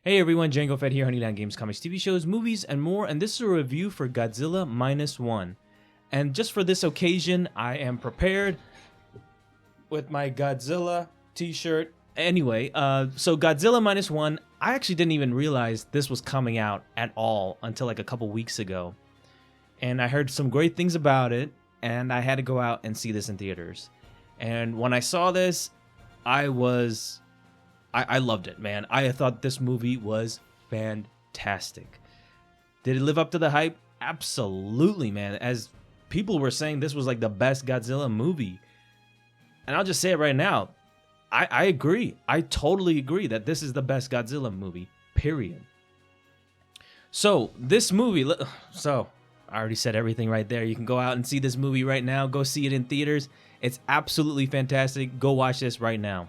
Hey everyone, Django Fett here, Honey Down Games, Comics, TV shows, movies, and more, and this is a review for Godzilla Minus One. And just for this occasion, I am prepared with my Godzilla t-shirt. Anyway, so Godzilla Minus One, I actually didn't even realize this was coming out at all until like a couple weeks ago. And I heard some great things about it, and I had to go out and see this in theaters. And when I saw this, I loved it, man. I thought this movie was fantastic. Did it live up to the hype? Absolutely, man. As people were saying, this was like the best Godzilla movie. And I'll just say it right now. I agree. I totally agree that this is the best Godzilla movie, period. So, this movie... So, I already said everything right there. You can go out and see this movie right now. Go see it in theaters. It's absolutely fantastic. Go watch this right now.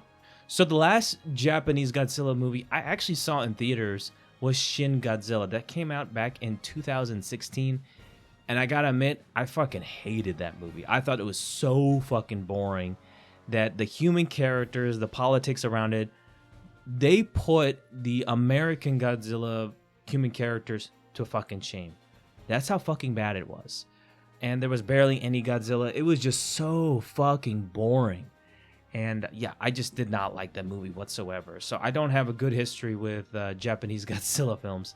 So the last Japanese Godzilla movie I actually saw in theaters was Shin Godzilla. That came out back in 2016. And I gotta admit, I fucking hated that movie. I thought it was so fucking boring that the human characters, the politics around it, they put the American Godzilla human characters to fucking shame. That's how fucking bad it was. And there was barely any Godzilla. It was just so fucking boring. And yeah, I just did not like that movie whatsoever. So I don't have a good history with Japanese Godzilla films,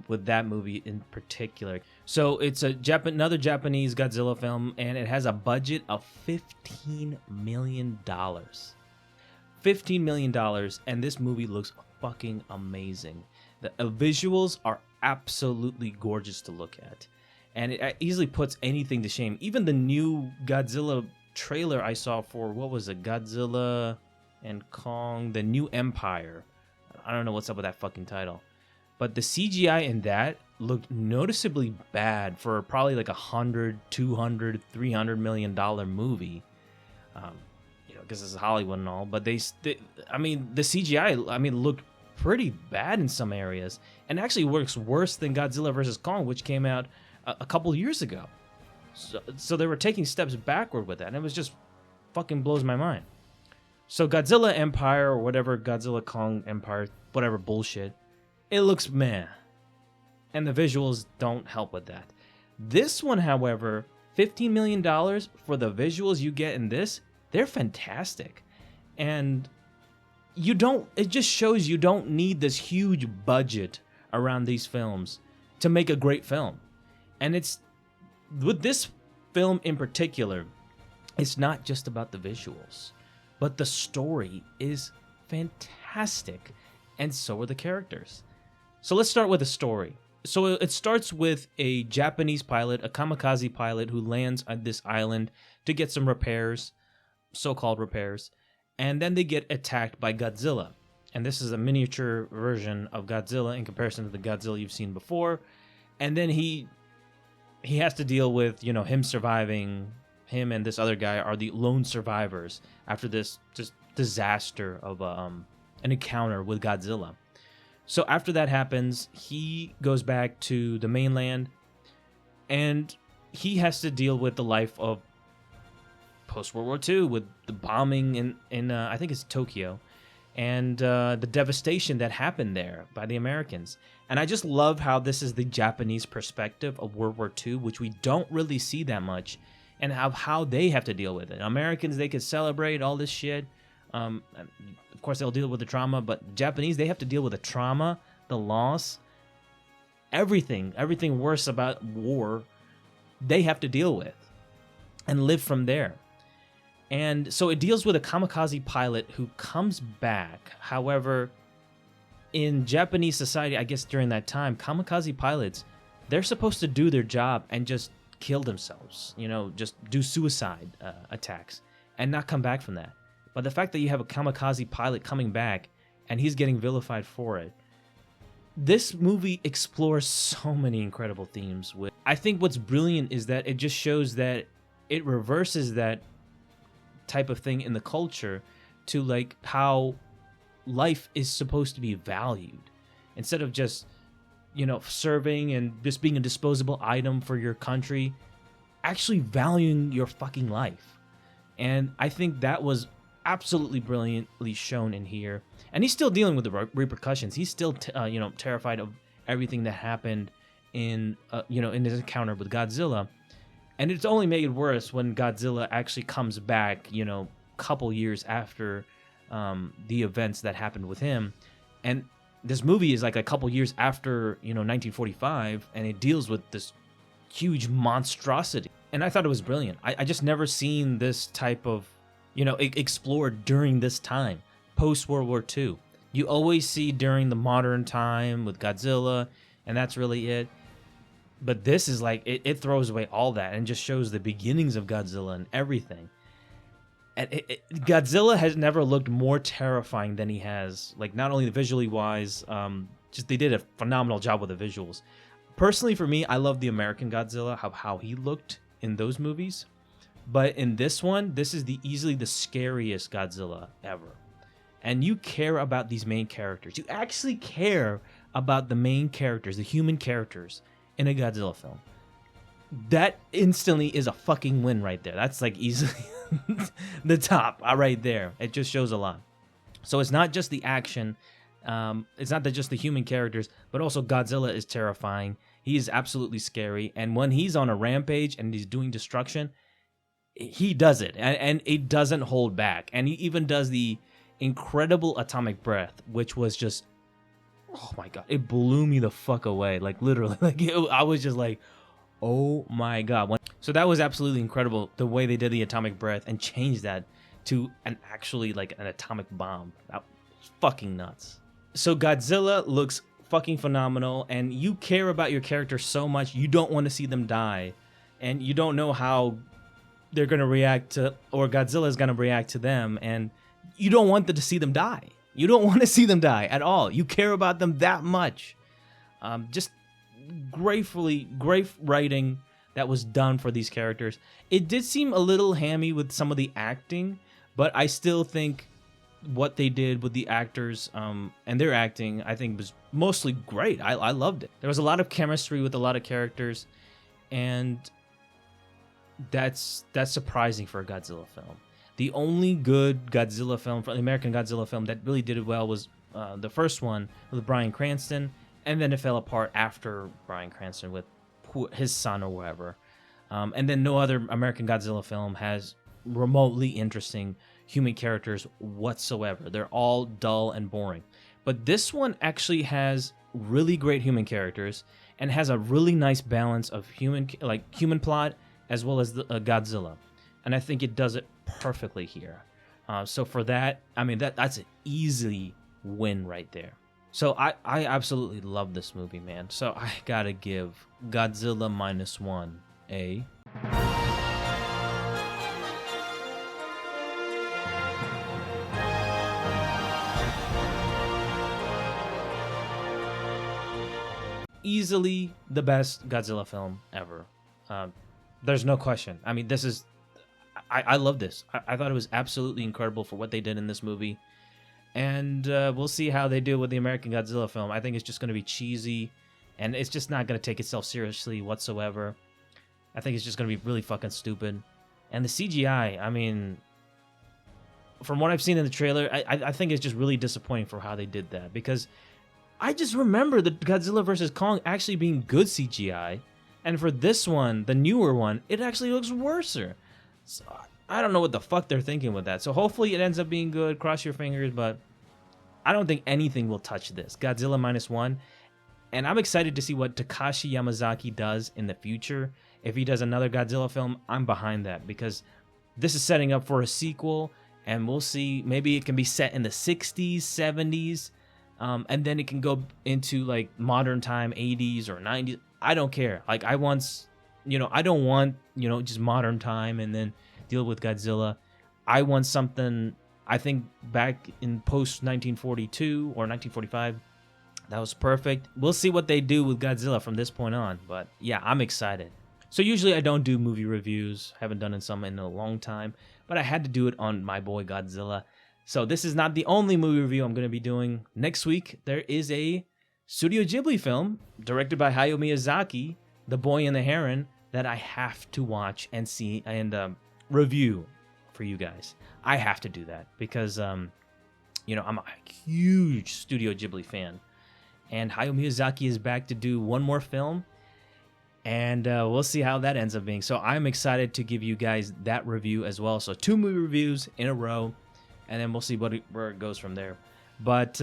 with that movie in particular. So it's another Japanese Godzilla film, and it has a budget of $15 million. $15 million, and this movie looks fucking amazing. The visuals are absolutely gorgeous to look at. And it easily puts anything to shame. Even the new Godzilla trailer I saw for, what was it, Godzilla and Kong, the New Empire. I don't know what's up with that fucking title. But the CGI in that looked noticeably bad for probably like $100, $200, $300 million movie. Because it's Hollywood and all. But the CGI, looked pretty bad in some areas. And actually works worse than Godzilla vs. Kong, which came out a couple years ago. So they were taking steps backward with that, and it was just fucking blows my mind. So Godzilla Empire, or whatever, Godzilla Kong Empire, whatever bullshit, it looks meh. And the visuals don't help with that. This one, however, $15 million for the visuals you get in this, they're fantastic. And it just shows you don't need this huge budget around these films to make a great film. And it's, with this film in particular, it's not just about the visuals, but the story is fantastic, and so are the characters. So let's start with the story. So it starts with a Japanese pilot, a kamikaze pilot, who lands on this island to get some repairs, so-called repairs, and then they get attacked by Godzilla. And this is a miniature version of Godzilla in comparison to the Godzilla you've seen before. And then he has to deal with, him surviving. Him and this other guy are the lone survivors after this just disaster of an encounter with Godzilla. So after that happens, he goes back to the mainland, and he has to deal with the life of post-World War II, with the bombing in I think it's Tokyo, and the devastation that happened there by the Americans. And I just love how this is the Japanese perspective of World War II, which we don't really see that much, and how they have to deal with it. Americans, they could celebrate all this shit. Of course, they'll deal with the trauma, but Japanese, they have to deal with the trauma, the loss, everything worse about war, they have to deal with and live from there. And so it deals with a kamikaze pilot who comes back. However, in Japanese society, I guess during that time, kamikaze pilots, they're supposed to do their job and just kill themselves, just do suicide attacks and not come back from that. But the fact that you have a kamikaze pilot coming back and he's getting vilified for it, this movie explores so many incredible themes. I think what's brilliant is that it just shows that it reverses that type of thing in the culture to like how life is supposed to be valued, instead of just serving and just being a disposable item for your country, actually valuing your fucking life. And I think that was absolutely brilliantly shown in here, and he's still dealing with the repercussions. He's still terrified of everything that happened in in his encounter with Godzilla, and it's only made worse when Godzilla actually comes back, couple years after the events that happened with him. And this movie is like a couple years after 1945, and it deals with this huge monstrosity, and I thought it was brilliant. I just never seen this type of explored during this time, post World War II. You always see during the modern time with Godzilla, and that's really it. But this is like it throws away all that and just shows the beginnings of Godzilla and everything. And Godzilla has never looked more terrifying than he has, like not only visually wise, just they did a phenomenal job with the visuals. Personally, for me, I love the American Godzilla, how he looked in those movies. But in this one, this is easily the scariest Godzilla ever. And you care about these main characters. You actually care about the main characters, the human characters in a Godzilla film. That instantly is a fucking win right there. That's like easily the top right there. It just shows a lot. So it's not just the action. It's not just the human characters, but also Godzilla is terrifying. He is absolutely scary. And when he's on a rampage and he's doing destruction, he does it. And it doesn't hold back. And he even does the incredible atomic breath, which was just, oh my God, it blew me the fuck away. Like literally, I was just like, oh my God. So that was absolutely incredible, the way they did the atomic breath and changed that to an atomic bomb. That was fucking nuts. So Godzilla looks fucking phenomenal, and you care about your character so much, you don't want to see them die, and you don't know how they're going to react to, or Godzilla is going to react to them, and you don't want to see them die. You don't want to see them die at all. You care about them that much. Just great writing that was done for these characters. It did seem a little hammy with some of the acting, but I still think what they did with the actors and their acting, I think, was mostly great. I loved it. There was a lot of chemistry with a lot of characters, and that's surprising for a Godzilla film. The only good Godzilla film, the American Godzilla film, that really did it well was the first one with Bryan Cranston, and then it fell apart after Bryan Cranston with his son or whatever. And then no other American Godzilla film has remotely interesting human characters whatsoever. They're all dull and boring. But this one actually has really great human characters and has a really nice balance of human plot as well as the Godzilla. And I think it does it perfectly here. So for that, I mean, that's an easy win right there. So I absolutely love this movie, man. So I gotta give Godzilla -1 a... easily the best Godzilla film ever. There's no question. I mean, this is... I love this. I thought it was absolutely incredible for what they did in this movie. And we'll see how they do with the American Godzilla film. I think it's just going to be cheesy, and it's just not going to take itself seriously whatsoever. I think it's just going to be really fucking stupid. And the CGI, I mean, from what I've seen in the trailer, I think it's just really disappointing for how they did that. Because I just remember the Godzilla vs. Kong actually being good CGI. And for this one, the newer one, it actually looks worser. So I don't know what the fuck they're thinking with that. So hopefully it ends up being good. Cross your fingers, but I don't think anything will touch this. Godzilla -1. And I'm excited to see what Takashi Yamazaki does in the future. If he does another Godzilla film, I'm behind that, because this is setting up for a sequel, and we'll see. Maybe it can be set in the 60s, 70s, and then it can go into like modern time, 80s or 90s. I don't care. Like I don't want, just modern time and then deal with Godzilla. I want something, I think, back in post 1942 or 1945. That was perfect. We'll see what they do with Godzilla from this point on. But yeah, I'm excited. So usually I don't do movie reviews. Haven't done some in a long time. But I had to do it on my boy Godzilla. So this is not the only movie review I'm going to be doing. Next week, there is a Studio Ghibli film directed by Hayao Miyazaki, The Boy and the Heron, that I have to watch and see and review for you guys. I have to do that because, you know, I'm a huge Studio Ghibli fan. And Hayao Miyazaki is back to do one more film. And we'll see how that ends up being. So I'm excited to give you guys that review as well. So 2 movie reviews in a row. And then we'll see where it goes from there. But,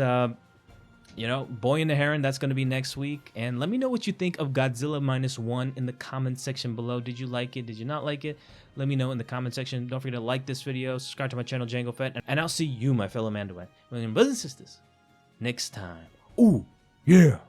you know, Boy and the Heron, that's going to be next week. And let me know what you think of Godzilla -1 in the comment section below. Did you like it? Did you not like it? Let me know in the comment section. Don't forget to like this video, subscribe to my channel, Django Fett. And I'll see you, my fellow Mandalorian brothers and sisters, next time. Ooh, yeah.